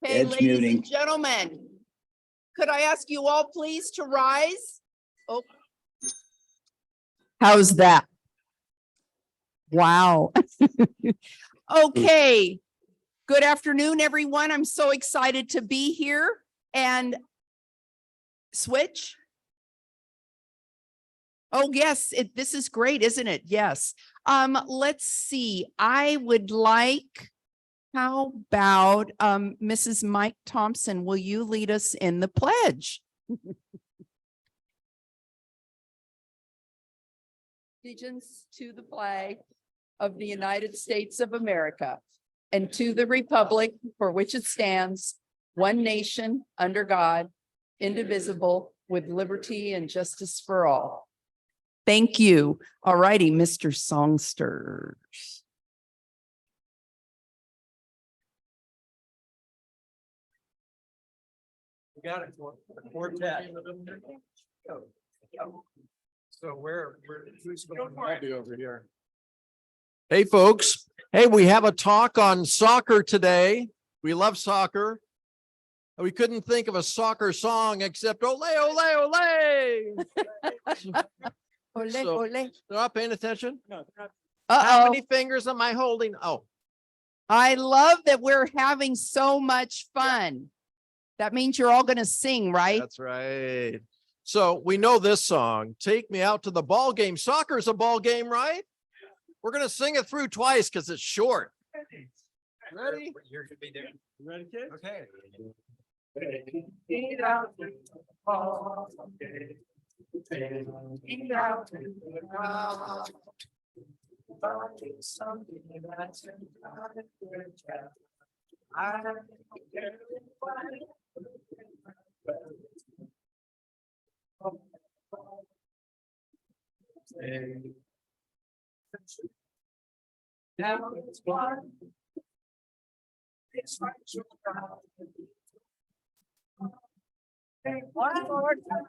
Okay, Ed's ladies muting. and gentlemen, could I ask you all please to rise? Oh. How's that? Wow. Okay. Good afternoon, everyone. I'm so excited to be here and switch. Oh, yes, this is great, isn't it? Yes. Let's see. I would like, how about Mrs. Mike Thompson, will you lead us in the pledge? Allegiance to the flag of the United States of America and to the republic for which it stands, one nation under God, indivisible, with liberty and justice for all. Thank you. All righty, Mr. Songsters. We got it. Quartet. So who's going to be over here? Hey, folks. Hey, we have a talk on soccer today. We love soccer. We couldn't think of a soccer song except ole, ole, ole. Ole, So- ole. They're not paying attention? Uh-oh. How many fingers am I holding? Oh, I love that we're having so much fun. That means you're all going to sing, right? that's right. So we know this song, Take Me Out to the Ball Game. Soccer's a ball game, right? We're going to sing it through twice because it's short. Ready? You're going to be there. You ready, kids? Okay. Now it's one. It's right. One more time.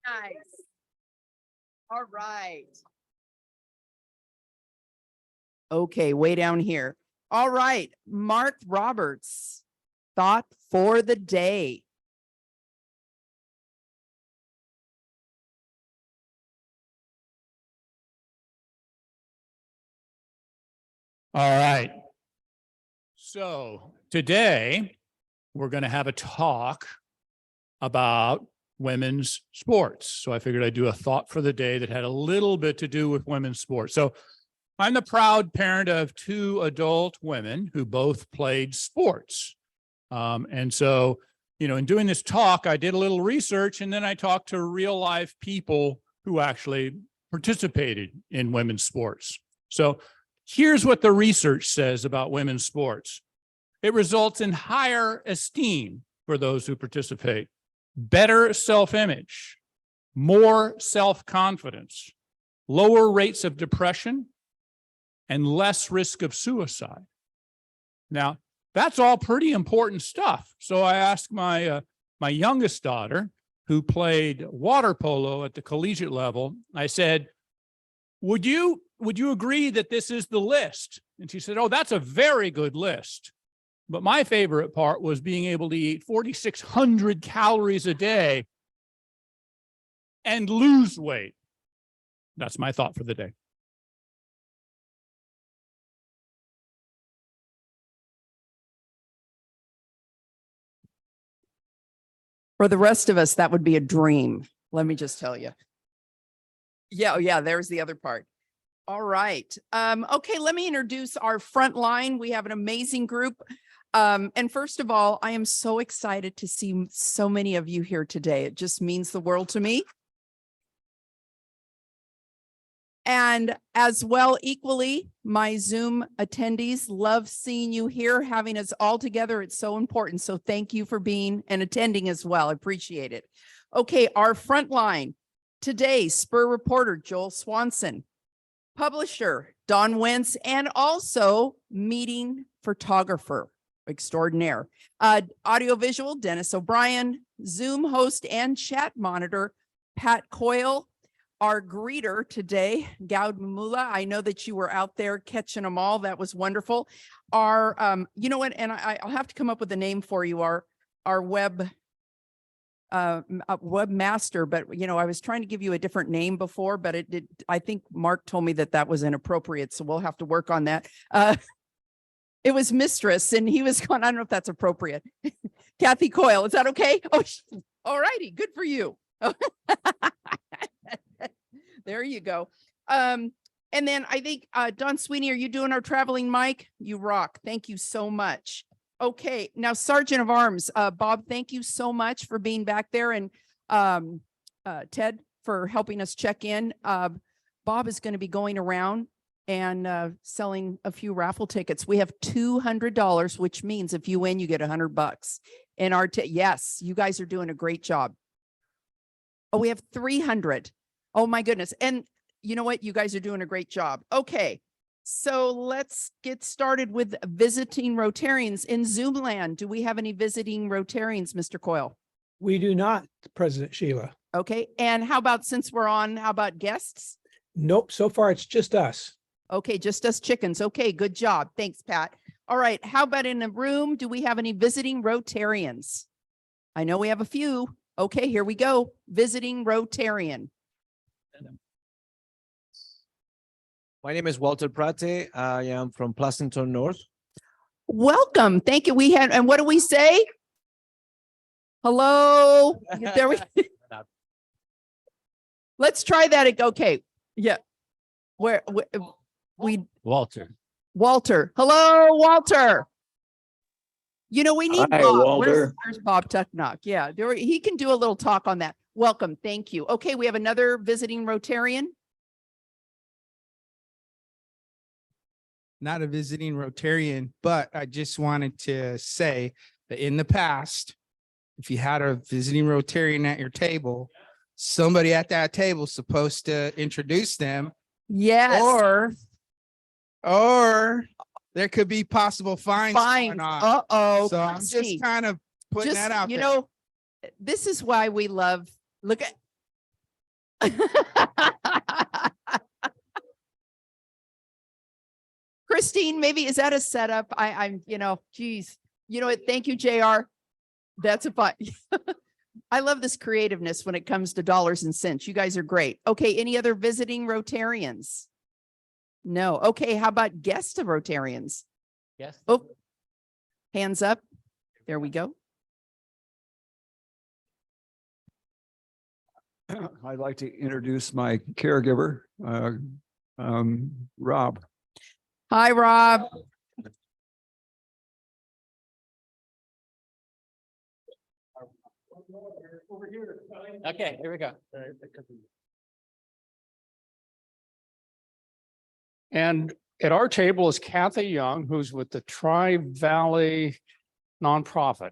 Nice. All right. Okay, way down here. All right, Mark Roberts, thought for the day. All right. So today we're going to have a talk about women's sports. So I figured I'd do a thought for the day that had a little bit to do with women's sports. So I'm the proud parent of two adult women who both played sports. And so, in doing this talk, I did a little research and then I talked to real life people who actually participated in women's sports. So here's what the research says about women's sports. It results in higher esteem for those who participate, better self-image, more self-confidence, lower rates of depression, and less risk of suicide. Now, that's all pretty important stuff. So I asked my youngest daughter, who played water polo at the collegiate level, I said, would you agree that this is the list? And she said, oh, that's a very good list. But my favorite part was being able to eat 4,600 calories a day and lose weight. That's my thought for the day. For the rest of us, that would be a dream. Let me just tell you. Yeah, there's the other part. All right. Okay, let me introduce our front line. We have an amazing group. And first of all, I am so excited to see so many of you here today. It just means the world to me. And as well, equally, my Zoom attendees, love seeing you here, having us all together. It's so important. So thank you for being and attending as well. I appreciate it. Okay, our front line today, Spur reporter Joel Swanson, publisher Don Wentz, and also meeting photographer extraordinaire, audiovisual Dennis O'Brien, Zoom host and chat monitor Pat Coyle. Our greeter today, Gaud Mamula. I know that you were out there catching them all. That was wonderful. Our, you know what, and I'll have to come up with a name for you. Our webmaster, but you know, I was trying to give you a different name before, but it did. I think Mark told me that was inappropriate, so we'll have to work on that. It was Mistress, and he was going, I don't know if that's appropriate. Kathy Coyle, is that okay? Oh, all righty, good for you. There you go. And then I think, Don Sweeney, are you doing our traveling mic? You rock. Thank you so much. Okay, now Sergeant of Arms, Bob, thank you so much for being back there, and Ted for helping us check in. Bob is going to be going around and selling a few raffle tickets. We have $200, which means if you win, you get $100. And yes, you guys are doing a great job. Oh, we have 300. Oh my goodness. And you know what? You guys are doing a great job. Okay. So let's get started with visiting Rotarians in Zoom land. Do we have any visiting Rotarians, Mr. Coyle? We do not, President Sheila. Okay. And how about, since we're on, how about guests? Nope. So far, it's just us. Okay. Just us chickens. Okay. Good job. Thanks, Pat. All right. How about in the room? Do we have any visiting Rotarians? I know we have a few. Okay. Here we go. Visiting Rotarian. My name is Walter Prate. I am from Pleasanton North. Welcome. Thank you. We had, and what do we say? Hello. There we. Let's try that. Okay. Yeah. Where we Walter. Walter. Hello, Walter. You know, we need Hi, Bob. Walter. Where's Bob Tucknock? Yeah, he can do a little talk on that. Welcome. Thank you. Okay, we have another visiting Rotarian. Not a visiting Rotarian, but I just wanted to say that in the past, if you had a visiting Rotarian at your table, somebody at that table is supposed to introduce them, Yes. or there could be possible fines. Fine. going on. Uh-oh. So I'm Christy, just kind of putting that out you there. know, this is why we love, look at. Christine, maybe, is that a setup? I'm, you know, geez, you know what? Thank you, JR. That's a fun. I love this creativeness when it comes to dollars and cents. You guys are great. Okay. Any other visiting Rotarians? No. Okay. How about guests of Rotarians? Yes. Oh, hands up. There we go. I'd like to introduce my caregiver, Rob. Hi, Rob. Okay, here we go. And at our table is Kathy Young, who's with the Tri-Valley Nonprofit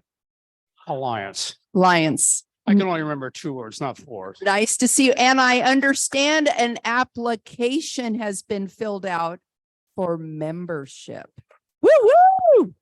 Alliance. Lions. I can only remember 2 words, not 4. Nice to see you. And I understand an application has been filled out for membership. Woo woo!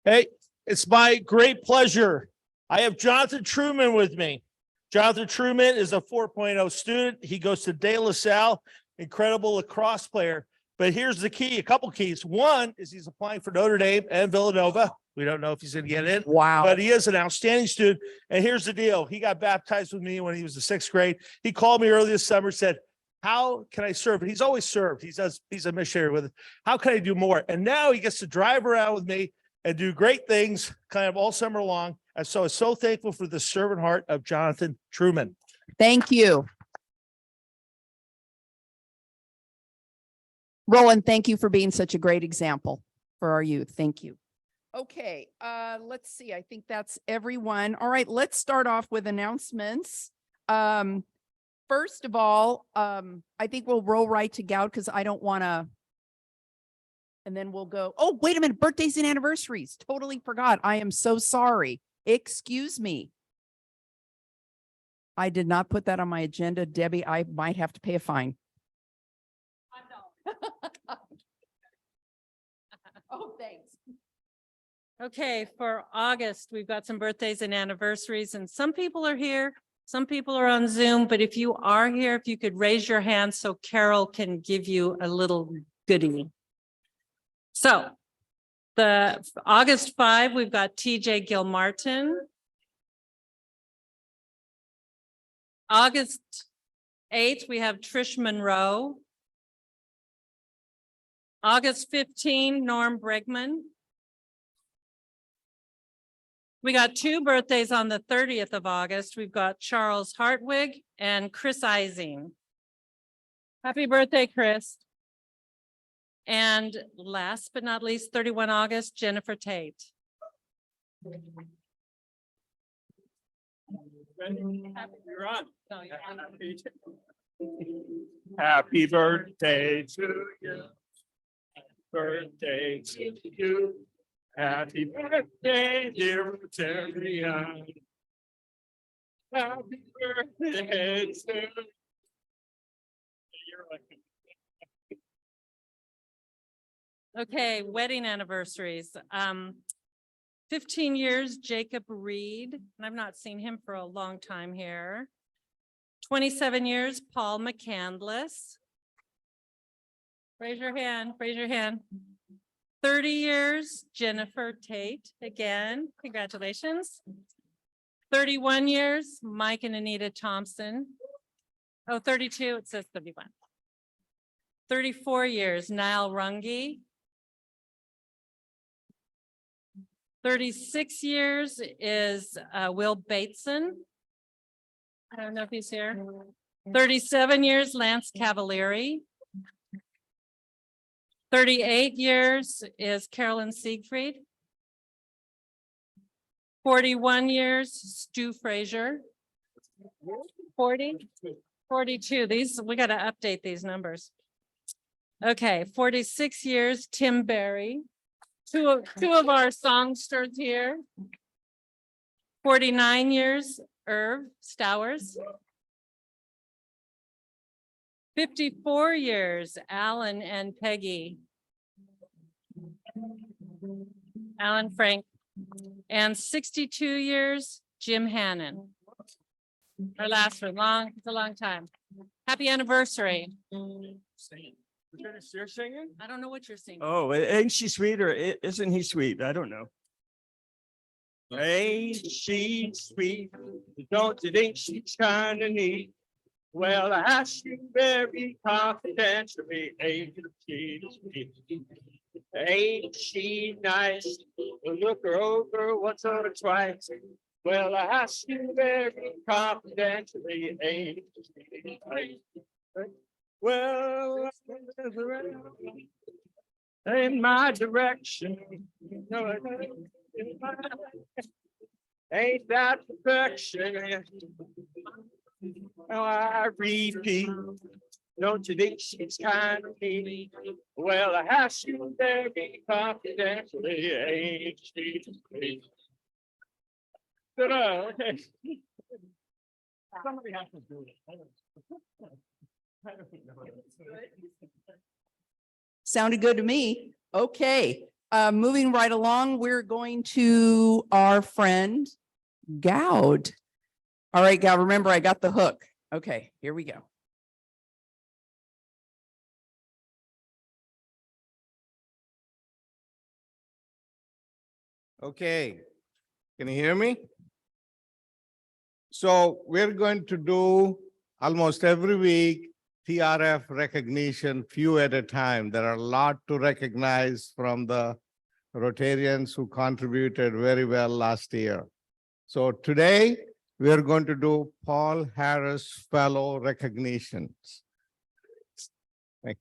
Hey, it's my great pleasure. I have Jonathan Truman with me. Jonathan Truman is a 4.0 student. He goes to De La Salle, incredible lacrosse player. But here's the key, a couple keys. One is he's applying for Notre Dame and Villanova. We don't know if he's going to get in. Wow. But he is an outstanding student. And here's the deal. He got baptized with me when he was in 6th grade. He called me early this summer, said, how can I serve? And he's always served. He's a missionary with it. How can I do more? And now he gets to drive around with me and do great things kind of all summer long. And so I'm so thankful for the servant heart of Jonathan Truman. Thank you. Roland, thank you for being such a great example for our youth. Thank you. Okay, let's see. I think that's everyone. All right, let's start off with announcements. first of all, I think we'll roll right to gout because I don't want to. And then we'll go, oh, wait a minute, birthdays and anniversaries. Totally forgot. I am so sorry. Excuse me. I did not put that on my agenda. Debbie, I might have to pay a fine. Oh, thanks. Okay, for August, we've got some birthdays and anniversaries, and some people are here, some people are on Zoom, but if you are here, if you could raise your hand so Carol can give you a little goodie. So the August 5, we've got TJ Gilmartin. August 8th, we have Trish Monroe. August 15, Norm Bregman. We got 2 birthdays on the 30th of August. We've got Charles Hartwig and Chris Ising. Happy birthday, Chris. And last but not least, 31 August, Jennifer Tate. You're on. No, you're on. Happy birthday to you. Birthday to you. Happy birthday, dear Terry. Happy birthday to you. Okay, wedding anniversaries. 15 years, Jacob Reed, and I've not seen him for a long time here. 27 years, Paul McCandless. Raise your hand, raise your hand. 30 years, Jennifer Tate, again, congratulations. 31 years, Mike and Anita Thompson. Oh, 32, it says 31. 34 years, Niall Runge. 36 years is Will Bateson. I don't know if he's here. 37 years, Lance Cavalieri. 38 years is Carolyn Siegfried. 41 years, Stu Frazier. 40, 42. These, we got to update these numbers. Okay, 46 years, Tim Barry. Two of our songsters here. 49 years, Irv Stowers. 54 years, Alan and Peggy. Alan Frank. And 62 years, Jim Hannon. Our last for it's a long time. Happy anniversary. You're singing? I don't know what you're singing. Oh, ain't she sweet or isn't he sweet? I don't know. Ain't she sweet? Don't you think she's kind of neat? Well, I ask you very confidentially, ain't she sweet? Ain't she nice? Well, look her over once or twice. Well, I ask you very confidentially, ain't she nice? Well, in my direction, ain't that perfection? Oh, I repeat, don't you think she's kind of neat? Well, I ask you very confidentially, ain't she sweet? Okay. Somebody has to do it. Sounded good to me. Okay, moving right along, we're going to our friend Gowd. All right, Gowd, remember I got the hook. Okay, here we go. Okay, can you hear me? So we're going to do almost every week TRF recognition, few at a time. There are a lot to recognize from the Rotarians who contributed very well last year. So today we're going to do Paul Harris Fellow recognitions. Thank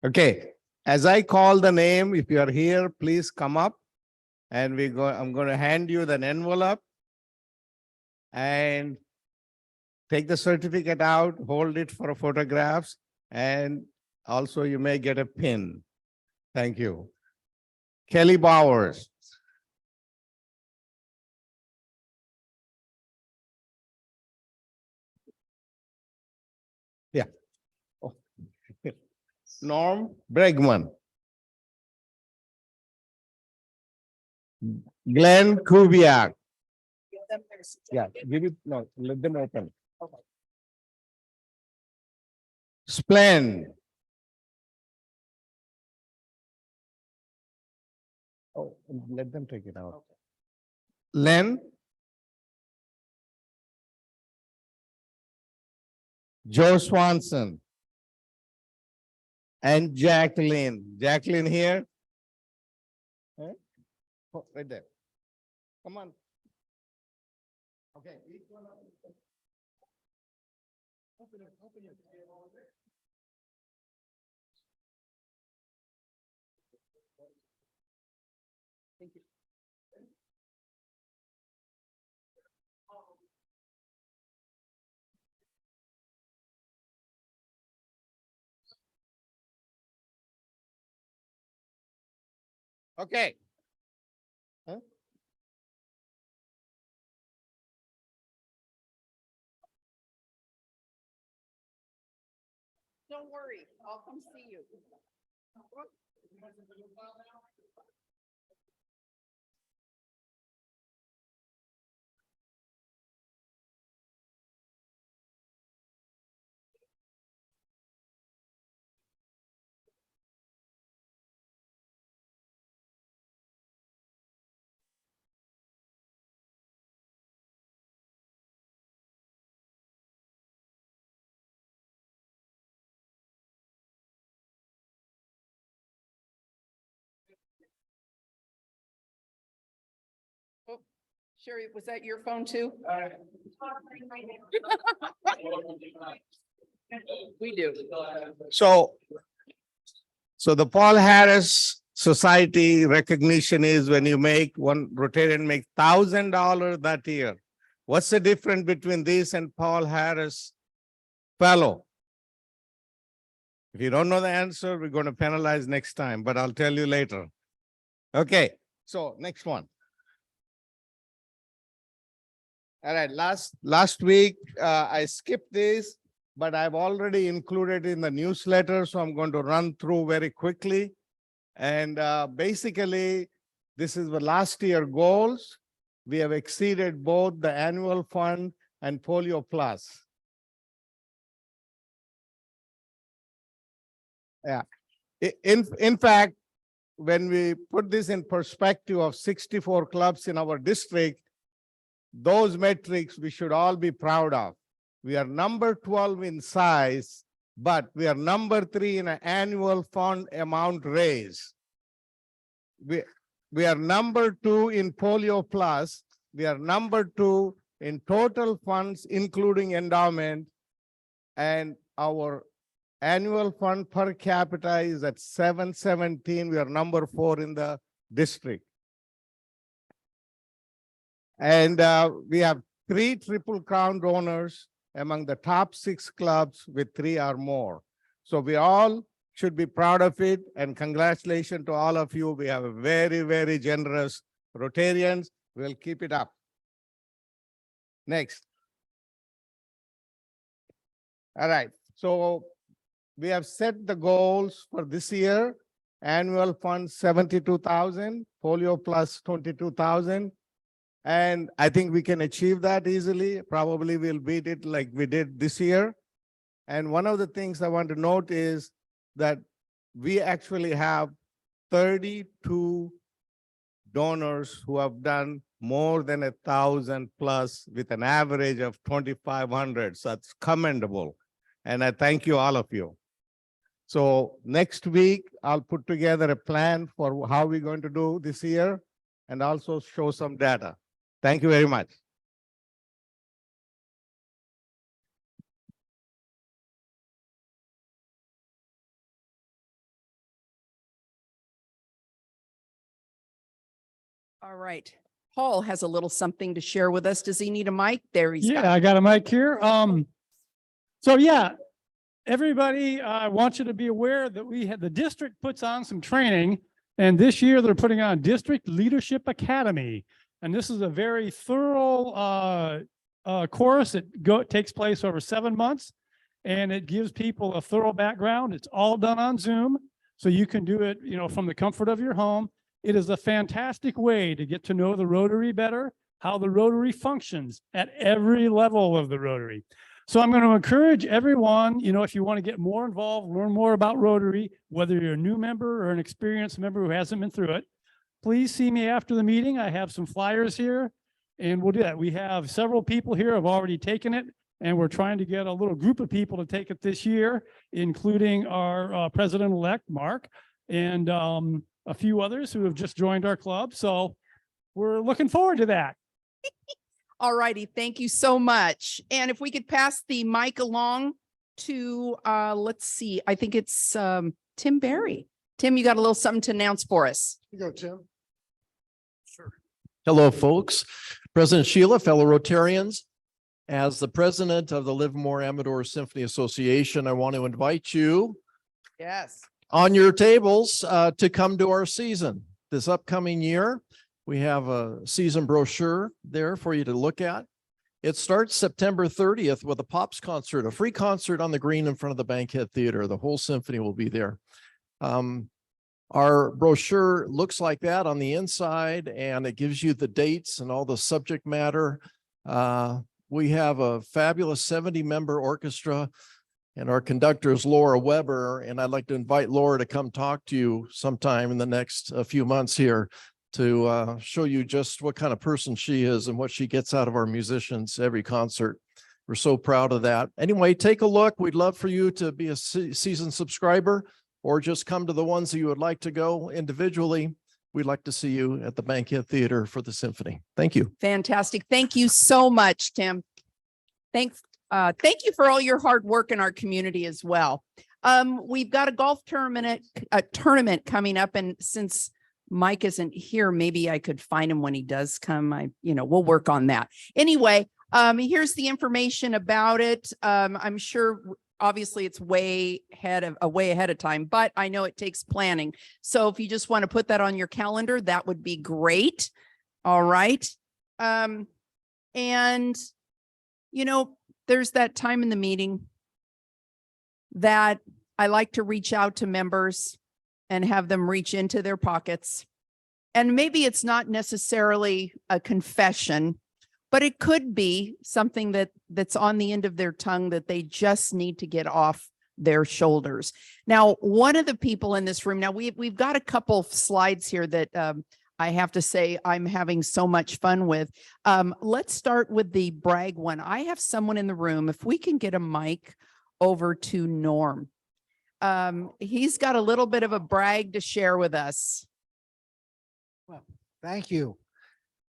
you. Okay, as I call the name, if you are here, please come up and I'm going to hand you an envelope. And take the certificate out, hold it for photographs, and also you may get a pin. Thank you. Kelly Bowers. Yeah. Oh. Norm Bregman. Glenn Kubiak. Yeah, give it, no, let them open. Splend. Oh, let them take it out. Len. Joe Swanson. And Jacqueline. Jacqueline here? Huh? Oh, right there. Come on. Okay. Open it, open it. Thank you. Okay. Huh? Don't worry, I'll come see you. Oh, Sherry, was that your phone too? We do. So the Paul Harris Society recognition is when you make one Rotarian make $1,000 that year. What's the difference between this and Paul Harris Fellow? If you don't know the answer, we're going to penalize next time, but I'll tell you later. Okay, so next one. All right, last week I skipped this, but I've already included in the newsletter, so I'm going to run through very quickly. And basically, this is the last year goals. We have exceeded both the annual fund and Polio Plus. Yeah. In fact, when we put this in perspective of 64 clubs in our district, those metrics we should all be proud of. We are number 12 in size, but we are number 3 in an annual fund amount raised. We are number 2 in Polio Plus. We are number 2 in total funds, including endowment, and our annual fund per capita is at 717. We are number 4 in the district. And we have 3 Triple Crown donors among the top 6 clubs with 3 or more. So we all should be proud of it, and congratulations to all of you. We have a very, very generous Rotarians. We'll keep it up. Next. All right, so we have set the goals for this year. Annual fund 72,000, Polio Plus 22,000. And I think we can achieve that easily. Probably we'll beat it like we did this year. And one of the things I want to note is that we actually have 32 donors who have done more than 1,000 plus with an average of 2,500. So that's commendable. And I thank you, all of you. So next week, I'll put together a plan for how we're going to do this year and also show some data. Thank you very much. All right, Paul has a little something to share with us. Does he need a mic? There he's got. Yeah, I got a mic here. So yeah, everybody, I want you to be aware that the district puts on some training, and this year they're putting on District Leadership Academy. And this is a very thorough course. It takes place over 7 months, and it gives people a thorough background. It's all done on Zoom, so you can do it, from the comfort of your home. It is a fantastic way to get to know the Rotary better, how the Rotary functions at every level of the Rotary. So I'm going to encourage everyone, if you want to get more involved, learn more about Rotary, whether you're a new member or an experienced member who hasn't been through it, please see me after the meeting. I have some flyers here, and we'll do that. We have several people here who have already taken it, and we're trying to get a little group of people to take it this year, including our president-elect, Mark, and a few others who have just joined our club. So we're looking forward to that. All righty. Thank you so much. And if we could pass the mic along to, let's see, I think it's Tim Barry. Tim, you got a little something to announce for us. You go, Tim. Hello, folks. President Sheila, fellow Rotarians. As the president of the Livermore Amador Symphony Association, I want to invite you Yes. on your tables to come to our season this upcoming year. We have a season brochure there for you to look at. It starts September 30th with a Pops concert, a free concert on the green in front of the Bankhead Theater. The whole symphony will be there. Our brochure looks like that on the inside, and it gives you the dates and all the subject matter. We have a fabulous 70-member orchestra, and our conductor is Laura Weber, and I'd like to invite Laura to come talk to you sometime in the next few months here to show you just what kind of person she is and what she gets out of our musicians every concert. We're so proud of that. Anyway, take a look. We'd love for you to be a season subscriber or just come to the ones that you would like to go individually. We'd like to see you at the Bankhead Theater for the symphony. Thank you. Fantastic. Thank you so much, Tim. Thank you for all your hard work in our community as well. We've got a golf tournament coming up, and since Mike isn't here, maybe I could find him when he does come. We'll work on that. Anyway, here's the information about it. I'm sure obviously it's way ahead of time, but I know it takes planning. So if you just want to put that on your calendar, that would be great. All right. And there's that time in the meeting that I like to reach out to members and have them reach into their pockets. And maybe it's not necessarily a confession, but it could be something that's on the end of their tongue that they just need to get off their shoulders. Now, one of the people in this room, now we've got a couple of slides here that I have to say I'm having so much fun with. Let's start with the brag one. I have someone in the room, if we can get a mic over to Norm. He's got a little bit of a brag to share with us. Well, thank you.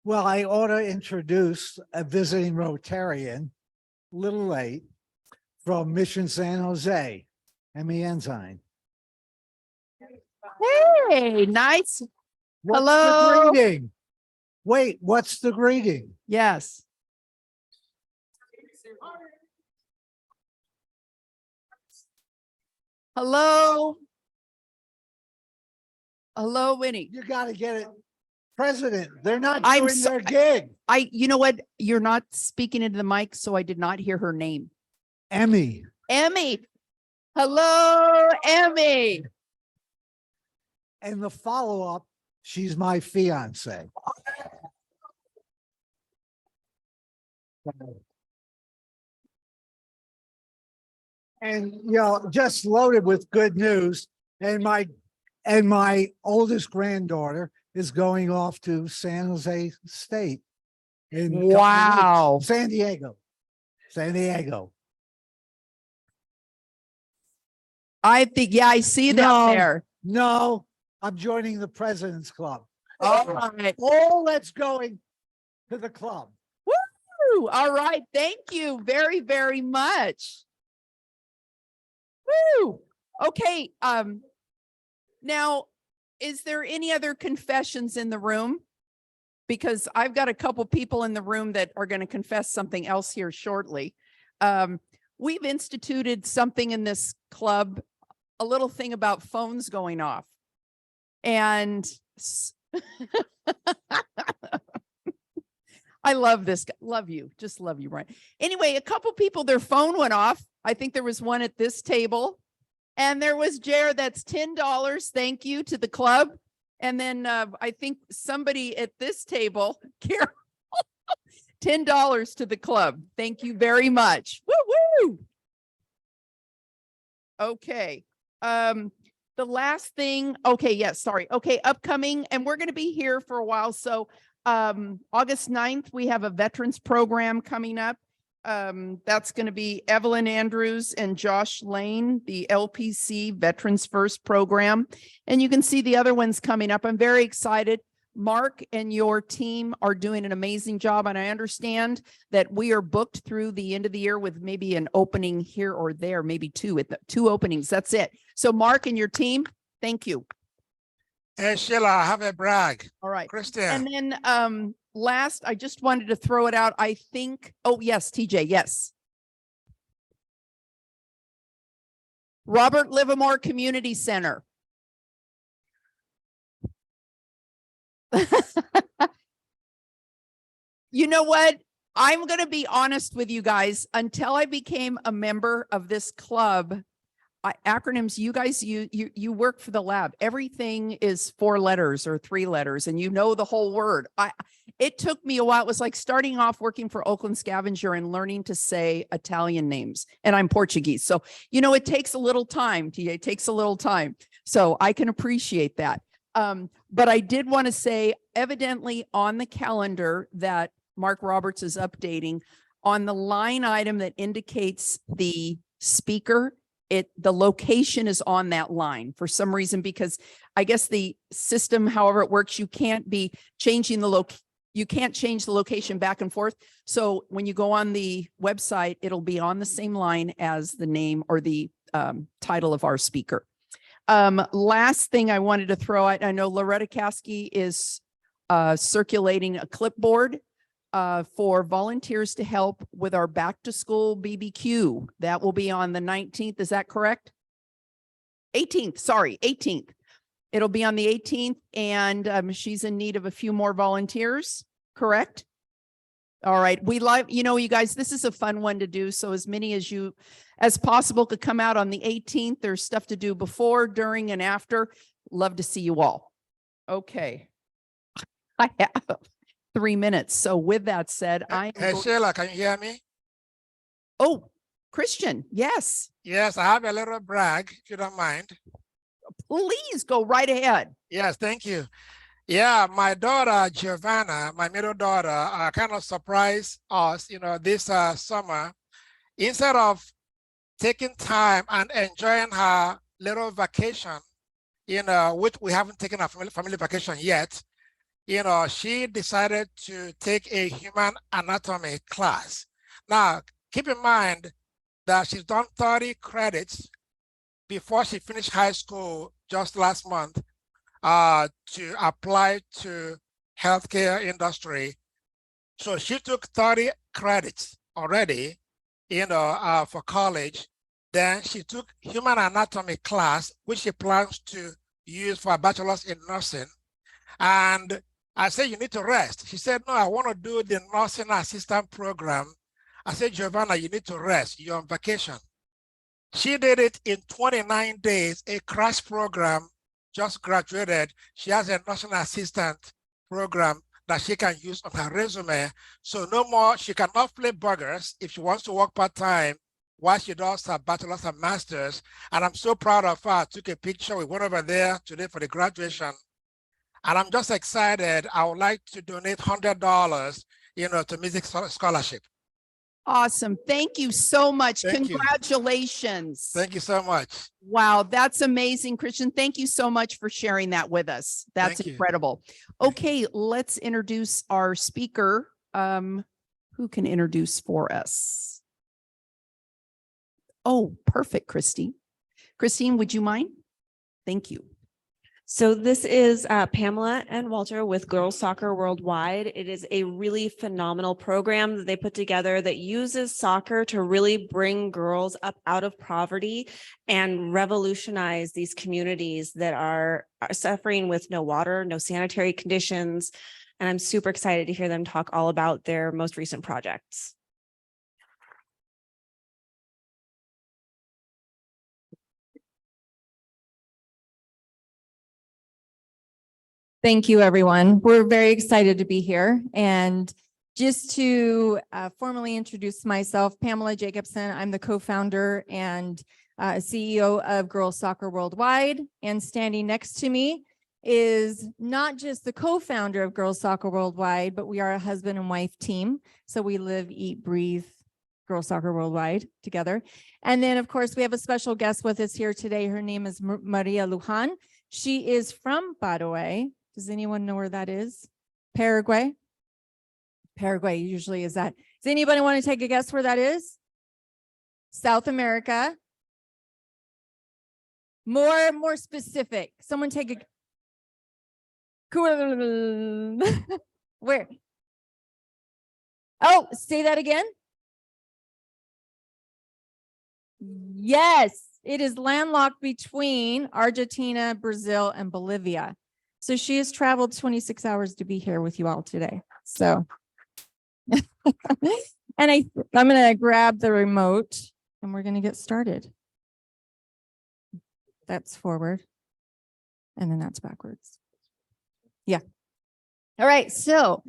Well, I ought to introduce a visiting Rotarian, a little late, from Mission San Jose, Emmy Ensign. Hey, nice. What's Hello. the greeting? Wait, what's the greeting? Yes. Hello. Hello, Winnie. You got to get it. President, they're not I'm doing their gig. you know what? You're not speaking into the mic, so I did not hear her name. Emmy. Emmy. Hello, Emmy. And the follow-up, she's my fiance. And just loaded with good news. And my oldest granddaughter is going off to San Jose State. In a couple of Wow. weeks. San Diego. I think, yeah, I see that No. there. No, I'm joining the President's Club. All right. All that's going to the club. Woo! All right. Thank you very, very much. Woo! Okay. Now, is there any other confessions in the room? because I've got a couple people in the room that are going to confess something else here shortly. We've instituted something in this club, a little thing about phones going off. And I love this guy. Love you. Just love you, Brian. Anyway, a couple people, their phone went off. I think there was one at this table. And there was Jared, that's $10. Thank you to the club. And then I think somebody at this table, Carol, $10 to the club. Thank you very much. Woo woo. Okay. The last thing, okay, yes, sorry. Okay, upcoming, and we're going to be here for a while. So August 9th, we have a veterans program coming up. That's going to be Evelyn Andrews and Josh Lane, the LPC Veterans First program. And you can see the other ones coming up. I'm very excited. Mark and your team are doing an amazing job. And I understand that we are booked through the end of the year with maybe an opening here or there, maybe two openings. That's it. So Mark and your team, thank you. Hey, Sheila, I have a brag. All right. Christian. And then last, I just wanted to throw it out. I think, oh yes, TJ, yes. Robert Livermore Community Center. You know what? I'm going to be honest with you guys. Until I became a member of this club, acronyms, you guys, you work for the lab. Everything is 4 letters or 3 letters, and you know the whole word. It took me a while. It was like starting off working for Oakland Scavenger and learning to say Italian names, and I'm Portuguese. So, you know, it takes a little time. It takes a little time. So I can appreciate that. But I did want to say, evidently on the calendar that Mark Roberts is updating, on the line item that indicates the speaker, the location is on that line for some reason, because I guess the system, however it works, you can't be changing you can't change the location back and forth. So when you go on the website, it'll be on the same line as the name or the title of our speaker. Last thing I wanted to throw out, I know Loretta Caskey is circulating a clipboard for volunteers to help with our back to school BBQ. That will be on the 19th. Is that correct? 18th, sorry, 18th. It'll be on the 18th, and she's in need of a few more volunteers, correct? All right. We love, you know, you guys, this is a fun one to do. So as many as you as possible could come out on the 18th. There's stuff to do before, during, and after. Love to see you all. Okay. I have 3 minutes. So with that said, Hey, Sheila, can you hear me? Oh, Christian. Yes. Yes, I have a little brag, if you don't mind. Please go right ahead. Yes, thank you. Yeah, my daughter, Giovanna, my middle daughter, kind of surprised us, you know, this summer. Instead of taking time and enjoying her little vacation, you know, which we haven't taken a family vacation yet, you know, she decided to take a human anatomy class. Now, keep in mind that she's done 30 credits before she finished high school just last month to apply to healthcare industry. So she took 30 credits already, you know, for college. Then she took human anatomy class, which she plans to use for a bachelor's in nursing. And I said, you need to rest. She said, no, I want to do the nursing assistant program. I said, Giovanna, you need to rest. You're on vacation. She did it in 29 days, a crash program, just graduated. She has a nursing assistant program that she can use on her resume. So no more, she cannot play burgers if she wants to work part-time while she does her bachelor's and master's. And I'm so proud of her. I took a picture. We went over there today for the graduation. And I'm just excited. I would like to donate $100, you know, to music scholarship. Awesome. Thank you so much. Thank you. Congratulations. Thank you so much. Wow, that's amazing, Christian. Thank you so much for sharing that with us. That's Thank you. incredible. Okay, let's introduce our speaker. Who can introduce for us? Oh, perfect, Christine. Christine, would you mind? Thank you. So this is Pamela and Walter with Girls Soccer Worldwide. It is a really phenomenal program that they put together that uses soccer to really bring girls up out of poverty and revolutionize these communities that are suffering with no water, no sanitary conditions. And I'm super excited to hear them talk all about their most recent projects. Thank you, everyone. We're very excited to be here. And just to formally introduce myself, Pamela Jacobson, I'm the co-founder and CEO of Girls Soccer Worldwide. And standing next to me is not just the co-founder of Girls Soccer Worldwide, but we are a husband and wife team. So we live, eat, breathe Girls Soccer Worldwide together. And then, of course, we have a special guest with us here today. Her name is Maria Lujan. She is from Paraguay. Does anyone know where that is? Paraguay? Paraguay usually is that. Does anybody want to take a guess where that is? South America. More specific. Someone take a. Where? Oh, say that again. Yes, it is landlocked between Argentina, Brazil, and Bolivia. So she has traveled 26 hours to be here with you all today. So, and I'm going to grab the remote and we're going to get started. That's forward. And then that's backwards. Yeah. All right. So,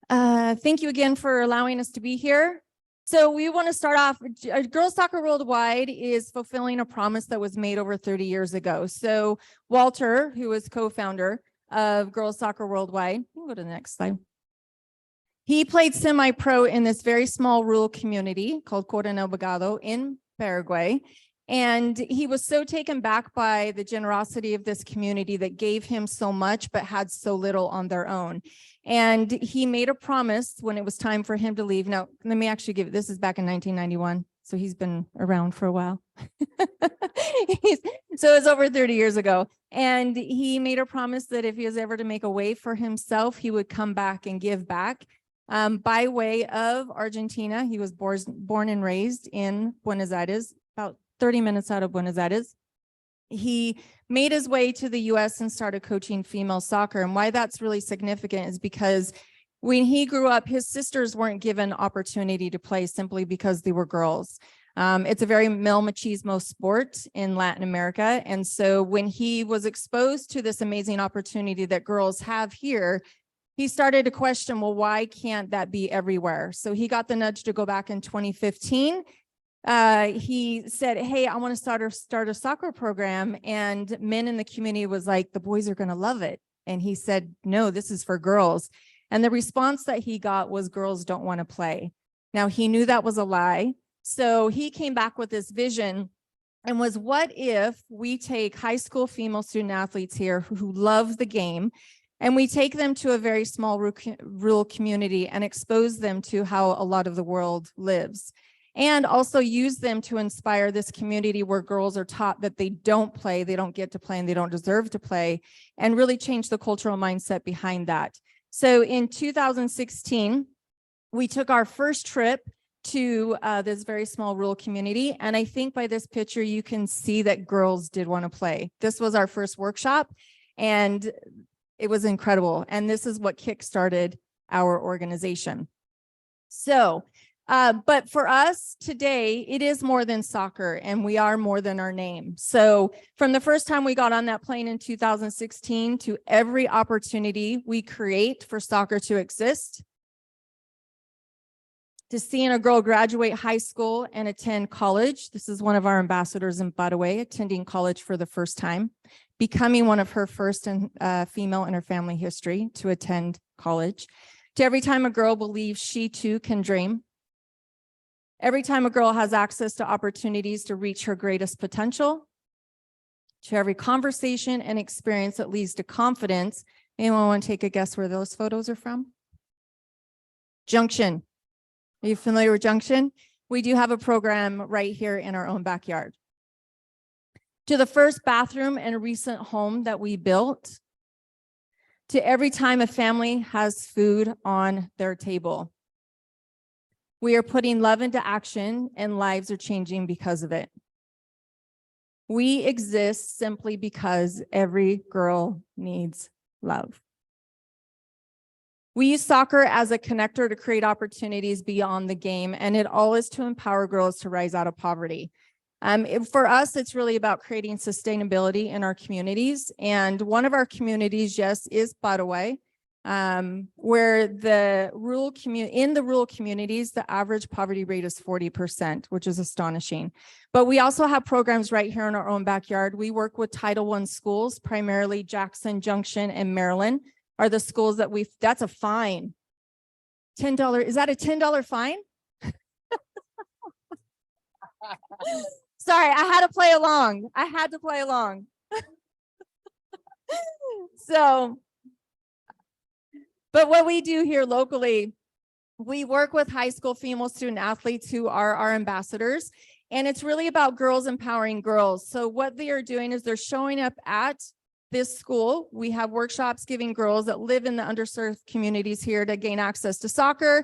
thank you again for allowing us to be here. So we want to start off, Girls Soccer Worldwide is fulfilling a promise that was made over 30 years ago. So Walter, who is co-founder of Girls Soccer Worldwide, we'll go to the next slide. He played semi-pro in this very small rural community called Coronel Bagado in Paraguay. And he was so taken back by the generosity of this community that gave him so much, but had so little on their own. And he made a promise when it was time for him to leave. Now, let me actually give it, this is back in 1991. So he's been around for a while. So it's over 30 years ago. And he made a promise that if he was ever to make a way for himself, he would come back and give back. By way of Argentina, he was born and raised in Buenos Aires, about 30 minutes out of Buenos Aires. He made his way to the US and started coaching female soccer. And why that's really significant is because when he grew up, his sisters weren't given opportunity to play simply because they were girls. It's a very male machismo sport in Latin America. And so when he was exposed to this amazing opportunity that girls have here, he started to question, well, why can't that be everywhere? So he got the nudge to go back in 2015. He said, hey, I want to start a soccer program. And men in the community was like, the boys are going to love it. And he said, no, this is for girls. And the response that he got was girls don't want to play. Now, he knew that was a lie. So he came back with this vision and was, what if we take high school female student athletes here who love the game and we take them to a very small rural community and expose them to how a lot of the world lives? And also use them to inspire this community where girls are taught that they don't play, they don't get to play, and they don't deserve to play, and really change the cultural mindset behind that. So in 2016, we took our first trip to this very small rural community. And I think by this picture, you can see that girls did want to play. This was our first workshop, and it was incredible. And this is what kickstarted our organization. So, but for us today, it is more than soccer, and we are more than our name. So from the first time we got on that plane in 2016 to every opportunity we create for soccer to exist, to seeing a girl graduate high school and attend college. This is one of our ambassadors in Paraguay, attending college for the first time, becoming one of her first female in her family history to attend college. To every time a girl believes she too can dream. Every time a girl has access to opportunities to reach her greatest potential. To every conversation and experience that leads to confidence. Anyone want to take a guess where those photos are from? Junction. Are you familiar with Junction? We do have a program right here in our own backyard. to the first bathroom in a recent home that we built, to every time a family has food on their table. We are putting love into action and lives are changing because of it. We exist simply because every girl needs love. We use soccer as a connector to create opportunities beyond the game, and it all is to empower girls to rise out of poverty. For us, it's really about creating sustainability in our communities. And one of our communities, yes, is Padaway, where in the rural communities, the average poverty rate is 40%, which is astonishing. But we also have programs right here in our own backyard. We work with Title I schools, primarily Jackson Junction and Maryland are the schools that that's a fine. $10, is that a $10 fine? Sorry, I had to play along. I had to play along. So, but what we do here locally, we work with high school female student athletes who are our ambassadors, and it's really about girls empowering girls. So what they are doing is they're showing up at this school. We have workshops giving girls that live in the underserved communities here to gain access to soccer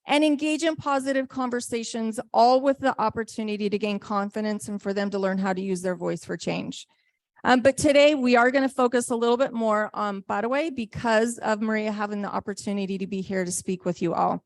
and engage in positive conversations, all with the opportunity to gain confidence and for them to learn how to use their voice for change. But today we are going to focus a little bit more on Padaway because of Maria having the opportunity to be here to speak with you all.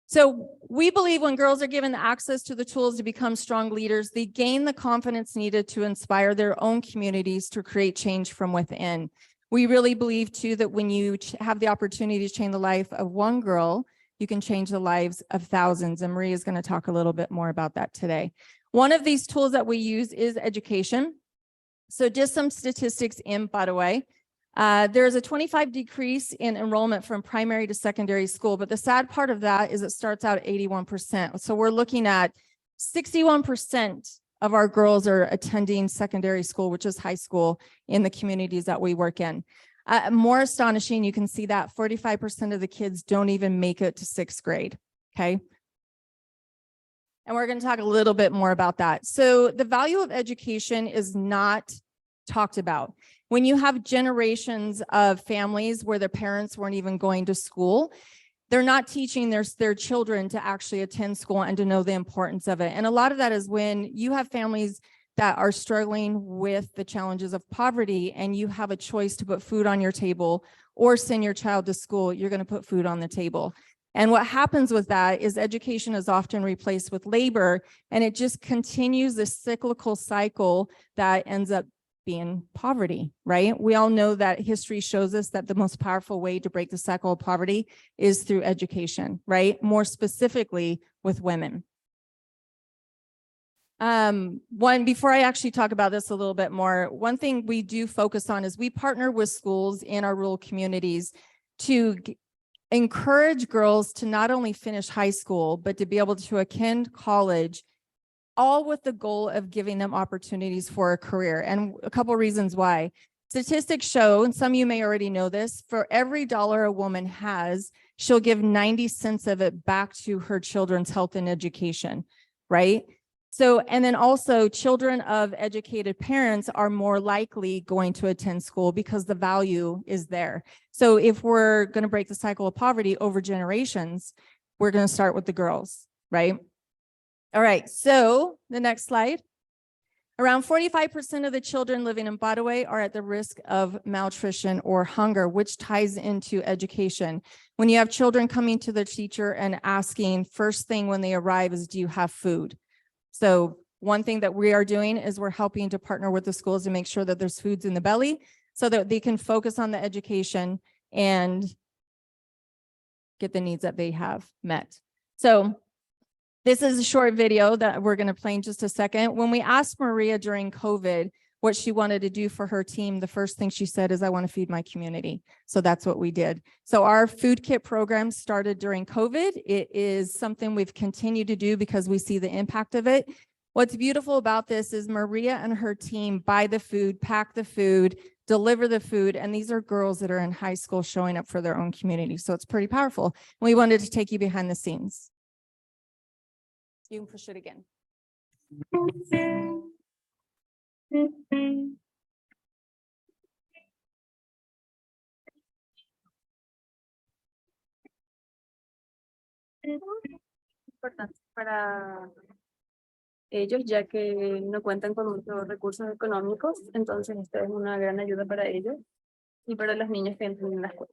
So we believe when girls are given the access to the tools to become strong leaders, they gain the confidence needed to inspire their own communities to create change from within. We really believe too that when you have the opportunity to change the life of one girl, you can change the lives of thousands. And Maria is going to talk a little bit more about that today. One of these tools that we use is education. So just some statistics in Padaway. There's a 25% decrease in enrollment from primary to secondary school, but the sad part of that is it starts out at 81%. So we're looking at 61% of our girls are attending secondary school, which is high school in the communities that we work in. More astonishing, you can see that 45% of the kids don't even make it to 6th grade, okay? And we're going to talk a little bit more about that. So the value of education is not talked about. When you have generations of families where their parents weren't even going to school, they're not teaching their children to actually attend school and to know the importance of it. And a lot of that is when you have families that are struggling with the challenges of poverty and you have a choice to put food on your table or send your child to school, you're going to put food on the table. And what happens with that is education is often replaced with labor, and it just continues this cyclical cycle that ends up being poverty, right? We all know that history shows us that the most powerful way to break the cycle of poverty is through education, right? More specifically with women. Before I actually talk about this a little bit more, one thing we do focus on is we partner with schools in our rural communities to encourage girls to not only finish high school, but to be able to attend college, all with the goal of giving them opportunities for a career. And a couple of reasons why. Statistics show, and some of you may already know this, for every dollar a woman has, she'll give 90 cents of it back to her children's health and education, right? So, and then also children of educated parents are more likely going to attend school because the value is there. So if we're going to break the cycle of poverty over generations, we're going to start with the girls, right? All right, so the next slide. Around 45% of the children living in Padaway are at the risk of malnutrition or hunger, which ties into education. When you have children coming to their teacher and asking, first thing when they arrive is, do you have food? So one thing that we are doing is we're helping to partner with the schools to make sure that there's foods in the belly so that they can focus on the education and get the needs that they have met. So this is a short video that we're going to play in just a second. When we asked Maria during COVID what she wanted to do for her team, the first thing she said is, I want to feed my community. So that's what we did. So our food kit program started during COVID. It is something we've continued to do because we see the impact of it. What's beautiful about this is Maria and her team buy the food, pack the food, deliver the food, and these are girls that are in high school showing up for their own community. So it's pretty powerful. We wanted to take you behind the scenes. You can push it again. Importante para ellos, ya que no cuentan con muchos recursos económicos, entonces esta es una gran ayuda para ellos y para los niños que entran en la escuela.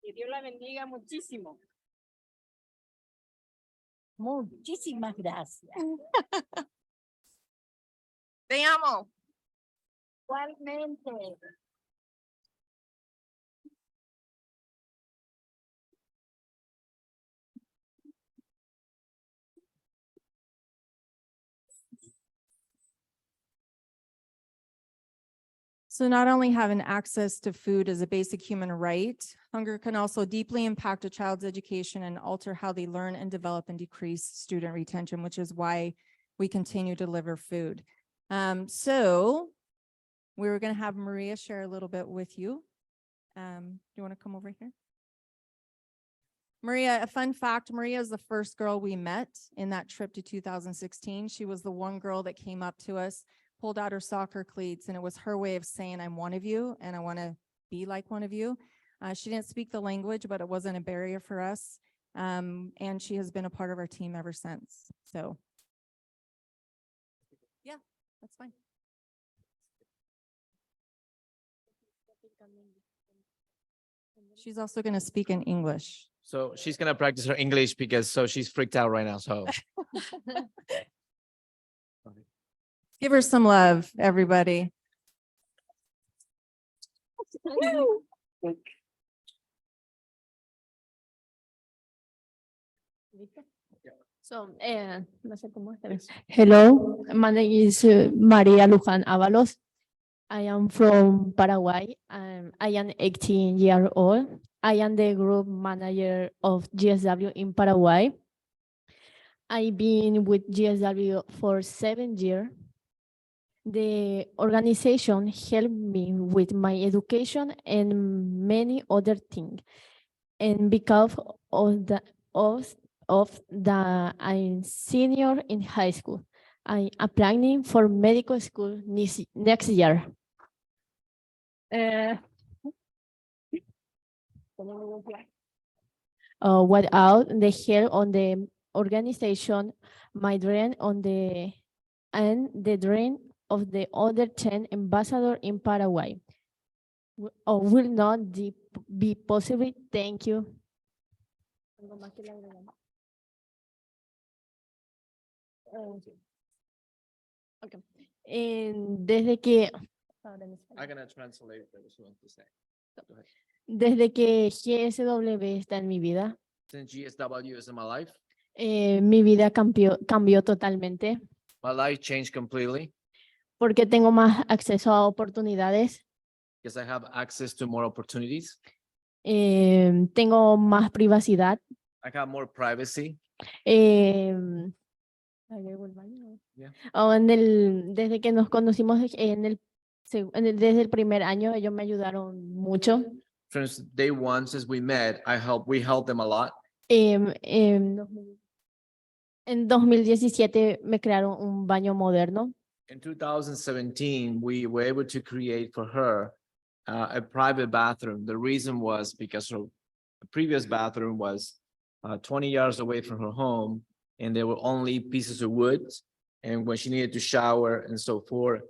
Que Dios la bendiga muchísimo. Muchísimas gracias. Te amo. Igualmente. So not only having access to food is a basic human right, hunger can also deeply impact a child's education and alter how they learn and develop and decrease student retention, which is why we continue to deliver food. So we were going to have Maria share a little bit with you. Do you want to come over here? Maria, a fun fact, Maria is the first girl we met in that trip to 2016. She was the one girl that came up to us, pulled out her soccer cleats, and it was her way of saying, I'm one of you and I want to be like one of you. She didn't speak the language, but it wasn't a barrier for us. And she has been a part of our team ever since. So yeah, that's fine. She's also going to speak in English. So she's gonna practice her English because she's freaked out right now. So Give her some love, everybody. So, no sé cómo hello, my name is Maria Luján Avalos. I am from Paraguay. I am 18 years old. I am the group manager of GSW in Paraguay. I've been with GSW for 7 years. The organization helped me with my education and many other things. And because of the I'm senior in high school, I'm applying for medical school next year. Without the help on the organization, my dream on the dream of the other 10 ambassadors in Paraguay will not be possible. Thank you. Okay. Desde que I'm gonna translate what she wants to say. Go ahead. Desde que GSW está en mi vida, Since GSW is in my life, mi vida cambió totalmente my life changed completely porque tengo más acceso a oportunidades, because I have access to more opportunities. tengo más privacidad. I have more privacy. Agrego el baño. Yeah. Desde que nos conocimos desde el primer año, ellos me ayudaron mucho. Since day one, since we met, we helped them a lot. En 2017 me crearon un baño moderno. In 2017, we were able to create for her a private bathroom. The reason was because her previous bathroom was 20 yards away from her home, and there were only pieces of wood. And when she needed to shower and so forth,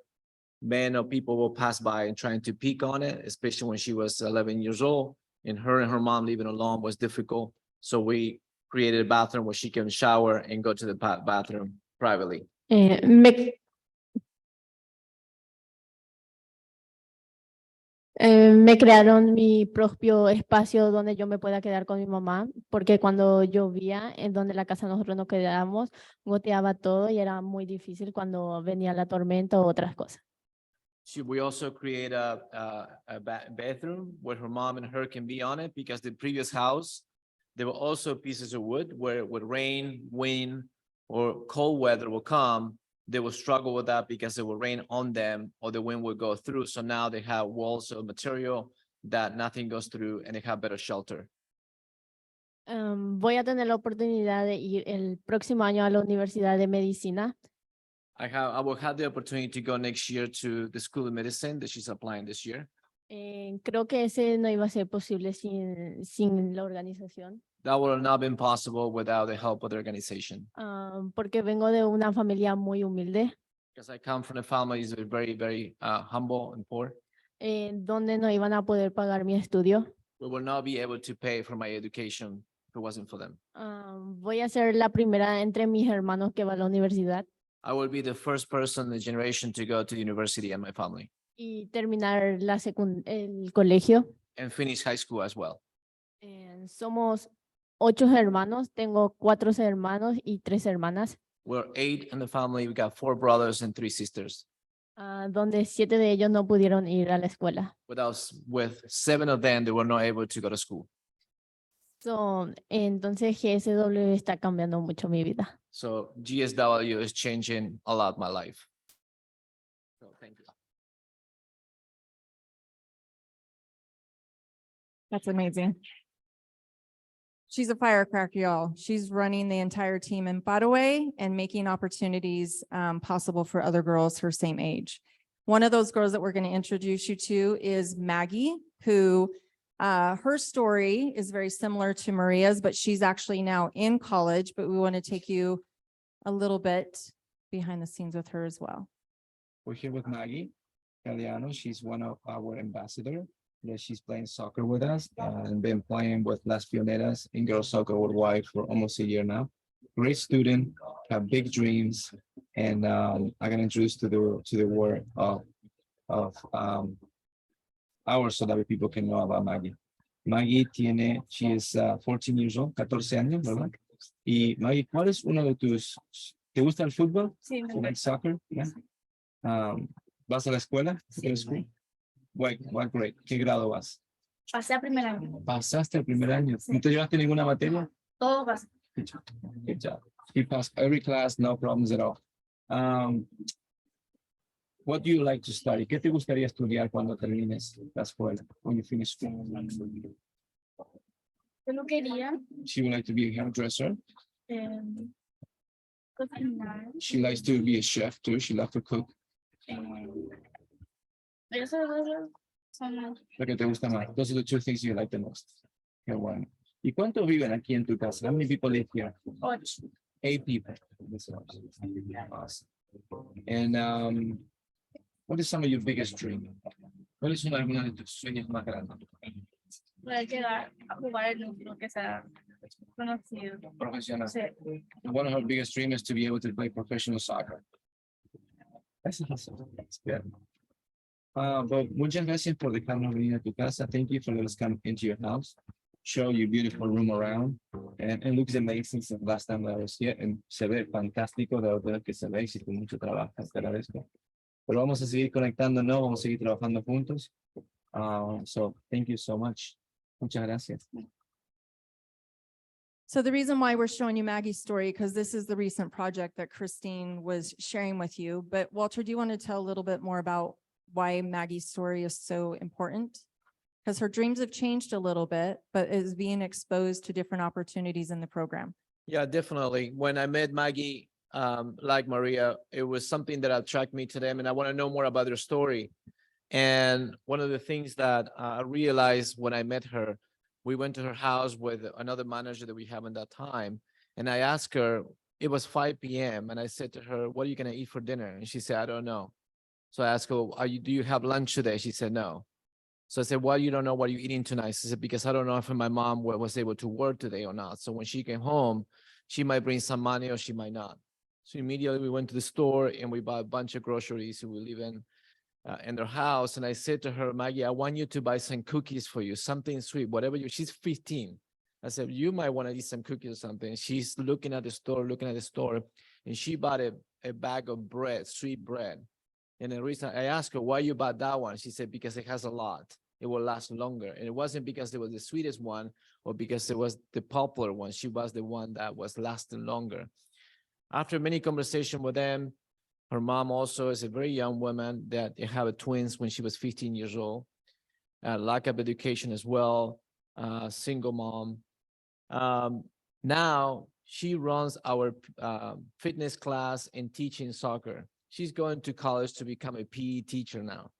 men or people will pass by and trying to peek on it, especially when she was 11 years old, and her mom living alone was difficult. So we created a bathroom where she can shower and go to the bathroom privately. Me crearon mi propio espacio donde yo me pueda quedar con mi mamá, porque cuando llovía, en donde la casa nosotros nos quedábamos, goteaba todo y era muy difícil cuando venía la tormenta u otras cosas. We also create a bathroom where her mom and her can be on it, because the previous house, there were also pieces of wood where with rain, wind, or cold weather will come, they will struggle with that because it will rain on them or the wind will go through. So now they have walls of material that nothing goes through and they have better shelter. Voy a tener la oportunidad de ir el próximo año a la Universidad de Medicina. I will have the opportunity to go next year to the School of Medicine that she's applying this year. Creo que ese no iba a ser posible sin la organización. That would have not been possible without the help of the organization. Porque vengo de una familia muy humilde, Because I come from a family that is very, very humble and poor. donde no iban a poder pagar mi estudio. We will not be able to pay for my education if it wasn't for them. Voy a ser la primera entre mis hermanos que va a la universidad I will be the first person in the generation to go to university in my family y terminar el colegio. and finish high school as well. Somos 8 hermanos, tengo 4 hermanos y 3 hermanas, We're 8 in the family. We got 4 brothers and 3 sisters. donde 7 de ellos no pudieron ir a la escuela. With 7 of them, they were not able to go to school. Entonces GSW está cambiando mucho mi vida. So GSW is changing a lot my life. So thank you. That's amazing. She's a firecracker, y'all. She's running the entire team in Badaway and making opportunities possible for other girls her same age. One of those girls that we're going to introduce you to is Maggie, who her story is very similar to Maria's, but she's actually now in college, but we want to take you a little bit behind the scenes with her as well. We're here with Maggie Galeano. She's one of our ambassadors. Yeah, she's playing soccer with us and been playing with Las Pioneras in girls soccer worldwide for almost a year now. Great student, have big dreams, and I'm gonna introduce to the world of ours so that people can know about Maggie. Maggie she is 14 years old, 14 años, ¿verdad? Y Maggie, ¿cuál es uno de te gusta el fútbol? Sí, You like soccer? Yeah. ¿Vas a la escuela? What grade? ¿Qué grado vas? Pasé a primer año. Pasaste el primer año. ¿No te llevaste ninguna materia? Todo pasé. Good job. Good job. You passed every class, no problems at all. What do you like to study? ¿Qué te gustaría estudiar cuando termines la escuela? When you finish school? Yo no quería She would like to be a hairdresser. cocinar. She likes to be a chef too. She loves to cook. Esas dos son Lo que te gusta más. Those are the 2 things you like the most. Qué bueno. ¿Y cuántos viven aquí en tu casa? How many people live here? 8. 8 people. Awesome. And what is some of your biggest dreams? ¿Cuáles son algunos de tus sueños más grandes? Poder llegar a jugar en un club que sea conocido. Profesional. Sí. One of her biggest dreams is to be able to play professional soccer. That's awesome. That's good. But muchas gracias por dejarnos venir a tu casa. Thank you for letting us come into your house, show your beautiful room around, and it looks amazing since last time I was here, and se ve fantástico de verdad que se ve y con mucho trabajo. Te agradezco. pero vamos a seguir conectándonos, vamos a seguir trabajando juntos. So thank you so much. Muchas gracias. So the reason why we're showing you Maggie's story, because this is the recent project that Christine was sharing with you. But Walter, do you want to tell a little bit more about why Maggie's story is so important? Because her dreams have changed a little bit, but is being exposed to different opportunities in the program. Yeah, definitely. When I met Maggie, like Maria, it was something that attracted me to them, and I want to know more about their story. And one of the things that I realized when I met her, we went to her house with another manager that we have at that time. And I asked her, it was 5 p.m. And I said to her, what are you going to eat for dinner? And she said, I don't know. So I asked her, do you have lunch today? She said, no. So I said, well, you don't know what you're eating tonight. She said, because I don't know if my mom was able to work today or not. So when she came home, she might bring some money or she might not. So immediately we went to the store and we bought a bunch of groceries. We live in their house. And I said to her, Maggie, I want you to buy some cookies for you, something sweet, whatever she's 15. I said, you might want to eat some cookies or something. She's looking at the store, and she bought a bag of bread, sweet bread. And the reason I asked her, why you bought that one? She said, because it has a lot. It will last longer. And it wasn't because it was the sweetest one or because it was the popular one. She was the one that was lasting longer. After many conversations with them, her mom also is a very young woman that had twins when she was 15 years old, lack of education as well, single mom. Now she runs our fitness class and teaching soccer. She's going to college to become a PE teacher now.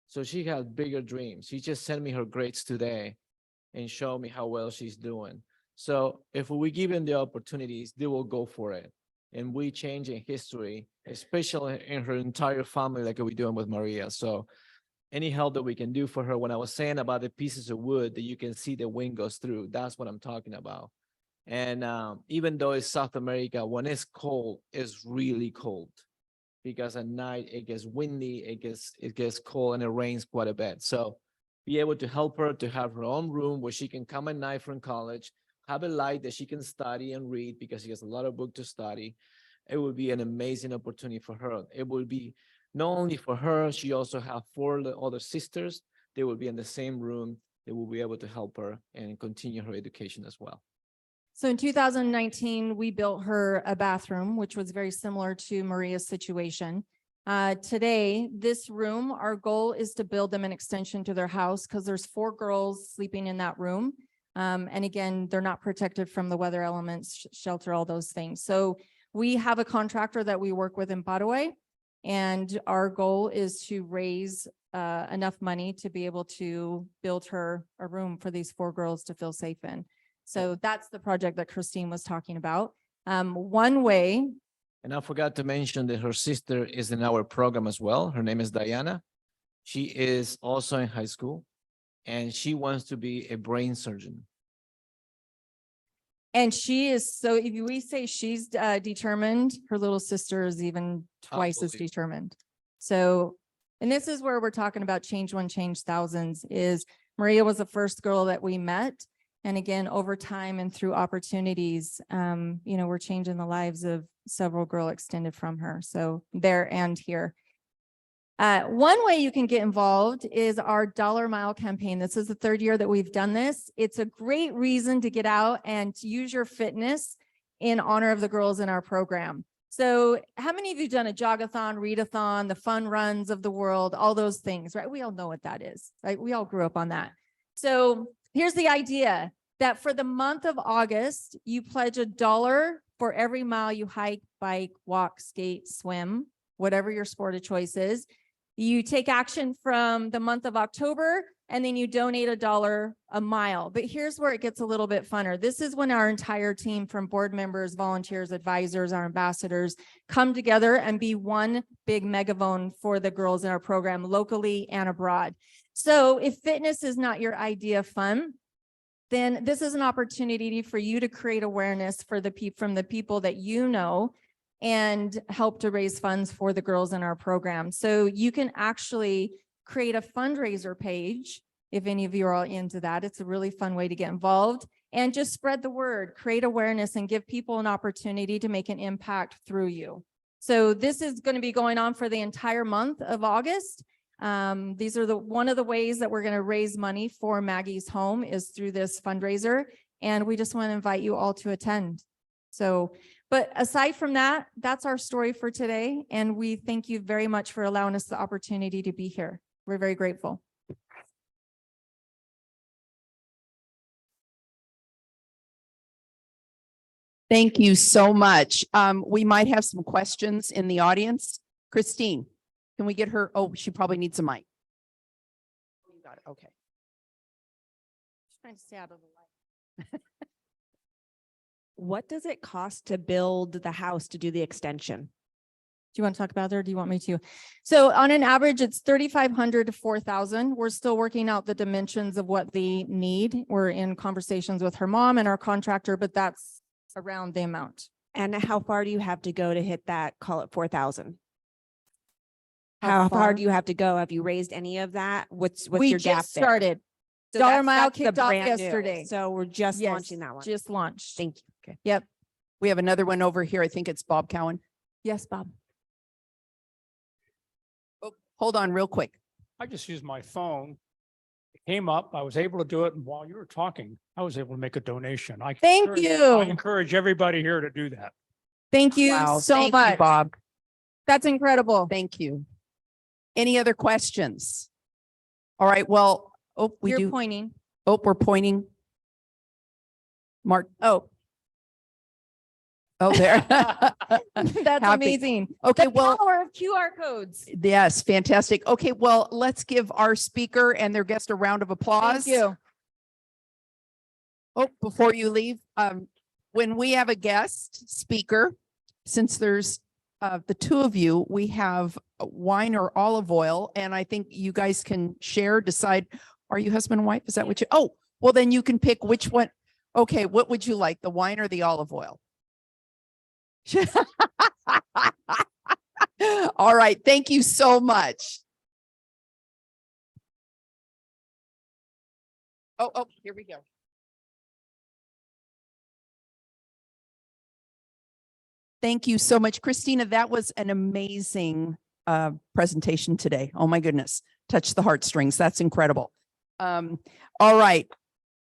So she has bigger dreams. She just sent me her grades today and showed me how well she's doing. So if we give them the opportunities, they will go for it. And we change in history, especially in her entire family, like we're doing with Maria. So any help that we can do for her, when I was saying about the pieces of wood that you can see the wind goes through, that's what I'm talking about. And even though it's South America, when it's cold, it's really cold. Because at night it gets windy, it gets cold and it rains quite a bit. So be able to help her to have her own room where she can come at night from college, have a light that she can study and read because she has a lot of books to study. It would be an amazing opportunity for her. It will be not only for her, she also have 4 other sisters. They will be in the same room. They will be able to help her and continue her education as well. So in 2019, we built her a bathroom, which was very similar to Maria's situation. Today, this room, our goal is to build them an extension to their house because there's 4 girls sleeping in that room. And again, they're not protected from the weather elements, shelter, all those things. So we have a contractor that we work with in Paraguay, and our goal is to raise enough money to be able to build her a room for these 4 girls to feel safe in. So that's the project that Christine was talking about. One way. And I forgot to mention that her sister is in our program as well. Her name is Diana. She is also in high school and she wants to be a brain surgeon. And she is, so if we say she's determined, her little sister is even twice as determined. So, and this is where we're talking about change one, change thousands, is Maria was the first girl that we met. And again, over time and through opportunities, we're changing the lives of several girls extended from her. So there and here. One way you can get involved is our dollar mile campaign. This is the 3rd year that we've done this. It's a great reason to get out and to use your fitness in honor of the girls in our program. So how many of you done a jogathon, readathon, the fun runs of the world, all those things, right? We all know what that is, right? We all grew up on that. So here's the idea that for the month of August, you pledge $1 for every mile you hike, bike, walk, skate, swim, whatever your sport of choice is. You take action from the month of October, and then you donate $1 a mile. But here's where it gets a little bit funner. This is when our entire team from board members, volunteers, advisors, our ambassadors come together and be one big megaphone for the girls in our program locally and abroad. So if fitness is not your idea of fun, then this is an opportunity for you to create awareness for from the people that you know and help to raise funds for the girls in our program. So you can actually create a fundraiser page if any of you are all into that. It's a really fun way to get involved and just spread the word, create awareness, and give people an opportunity to make an impact through you. So this is going to be going on for the entire month of August. These are one of the ways that we're going to raise money for Maggie's Home is through this fundraiser. And we just want to invite you all to attend. So, but aside from that, that's our story for today. And we thank you very much for allowing us the opportunity to be here. We're very grateful. Thank you so much. We might have some questions in the audience. Christine, can we get her? Oh, she probably needs a mic. You got it. Okay. Trying to stay out of the light. What does it cost to build the house to do the extension? Do you want to talk about that or do you want me to? So on an average, it's 3,500 to 4,000. We're still working out the dimensions of what they need. We're in conversations with her mom and our contractor, but that's around the amount. And how far do you have to go to hit that, call it 4,000? How far do you have to go? Have you raised any of that? What's We your gap just there? started. So Dollar Mile that's the kicked off brand new. yesterday. So we're just Yes, launching that one. Just launched. Thank you. Okay. Yep. We have another one over here. I think it's Bob Cowan. Yes, Bob. Oh, hold on real quick. I just used my phone. It came up, I was able to do it. And while you were talking, I was able to make a donation. Thank I you. encourage everybody here to do that. Thank you Wow, so thank much. you, Bob. That's incredible. Thank you. Any other questions? All right, well, You're pointing. Oh, we're pointing. Mark, Oh, there. that's Happy. amazing. Okay, The well, power of QR codes. yes, fantastic. Okay, well, let's give our speaker and their guest a round of applause. Thank you. Oh, before you leave, when we have a guest speaker, since there's the two of you, we have wine or olive oil, and I think you guys can share, decide, are you husband and wife? Is that what you, oh, well, then you can pick which one. Okay, what would you like, the wine or the olive oil? All right, thank you so much. Oh, here we go. Thank you so much, Christina. That was an amazing presentation today. Oh my goodness, touch the heartstrings. That's incredible. All right,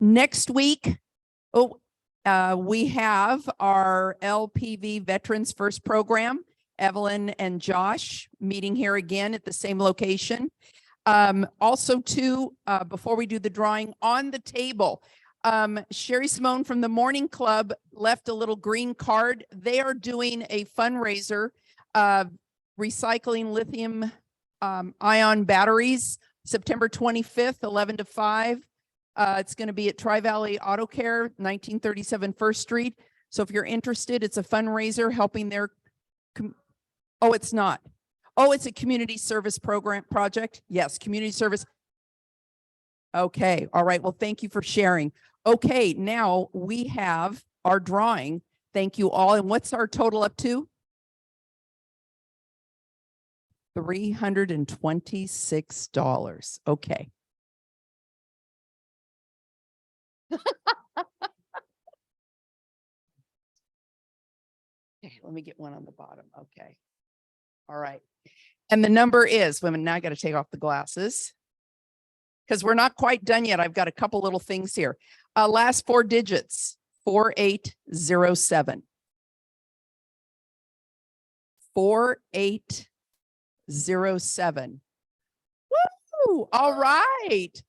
next week, we have our LPV Veterans First program. Evelyn and Josh meeting here again at the same location. Also too, before we do the drawing on the table, Sherry Simone from the Morning Club left a little green card. They are doing a fundraiser, recycling lithium ion batteries, September 25th, 11 to 5. It's going to be at Tri-Valley Auto Care, 1937 First Street. So if you're interested, it's a fundraiser helping their, oh, it's not. Oh, it's a community service program project. Yes, community service. Okay. All right. Well, thank you for sharing. Okay. Now we have our drawing. Thank you all. And what's our total up to? $326. Okay. Okay, let me get one on the bottom. Okay. All right. And the number is, women, now I got to take off the glasses because we're not quite done yet. I've got a couple little things here. Last four digits, 4807. 4807. Woo! All right.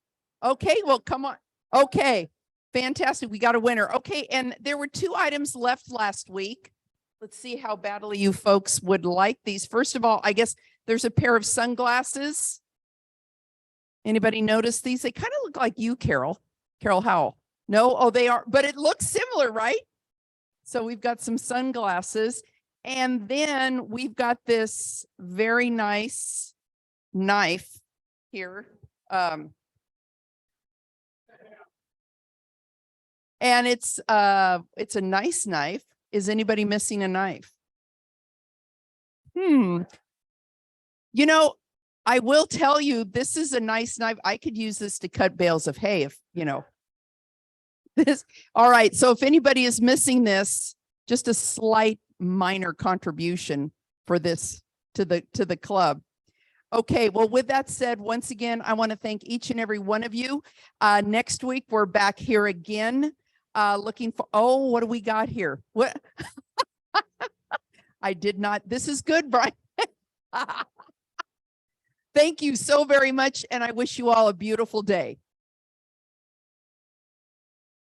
Okay, well, come on. Okay, fantastic. We got a winner. Okay, and there were two items left last week. Let's see how badly you folks would like these. First of all, I guess there's a pair of sunglasses. Anybody notice these? They kind of look like you, Carol. Carol Howell. No, oh, they are, but it looks similar, right? So we've got some sunglasses. And then we've got this very nice knife here. And it's a nice knife. Is anybody missing a knife? You know, I will tell you, this is a nice knife. I could use this to cut bales of hay if, you know. This. All right. So if anybody is missing this, just a slight minor contribution for this to the club. Okay, well, with that said, once again, I want to thank each and every one of you. Next week, we're back here again, looking for, oh, what do we got here? What? I did not, this is good, Brian. Thank you so very much, and I wish you all a beautiful day.